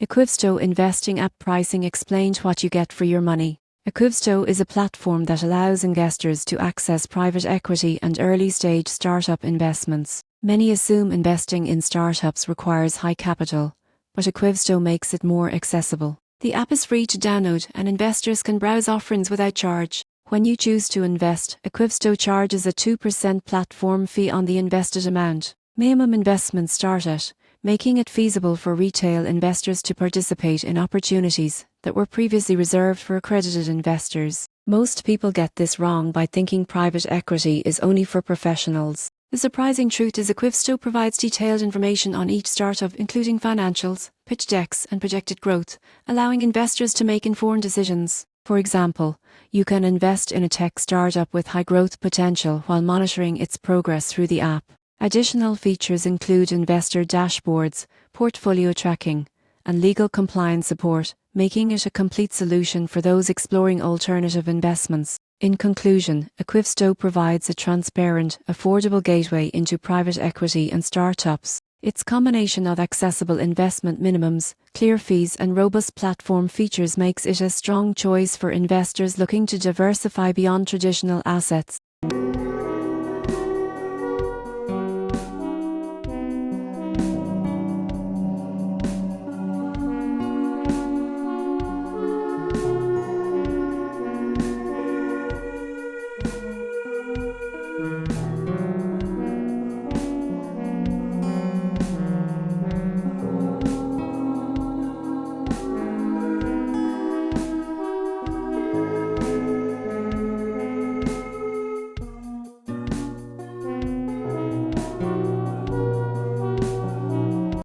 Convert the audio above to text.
Equivesto Investing App Pricing explained what you get for your money. Equivesto is a platform that allows investors to access private equity and early-stage startup investments. Many assume investing in startups requires high capital, but Equivesto makes it more accessible. The app is free to download and investors can browse offerings without charge. When you choose to invest, Equivesto charges a 2% platform fee on the invested amount. Minimum investments start at, making it feasible for retail investors to participate in opportunities that were previously reserved for accredited investors. Most people get this wrong by thinking private equity is only for professionals. The surprising truth is Equivesto provides detailed information on each startup, including financials, pitch decks, and projected growth, allowing investors to make informed decisions. For example, you can invest in a tech startup with high growth potential while monitoring its progress through the app. Additional features include investor dashboards, portfolio tracking, and legal compliance support, making it a complete solution for those exploring alternative investments. In conclusion, Equivesto provides a transparent, affordable gateway into private equity and startups. Its combination of accessible investment minimums, clear fees, and robust platform features makes it a strong choice for investors looking to diversify beyond traditional assets.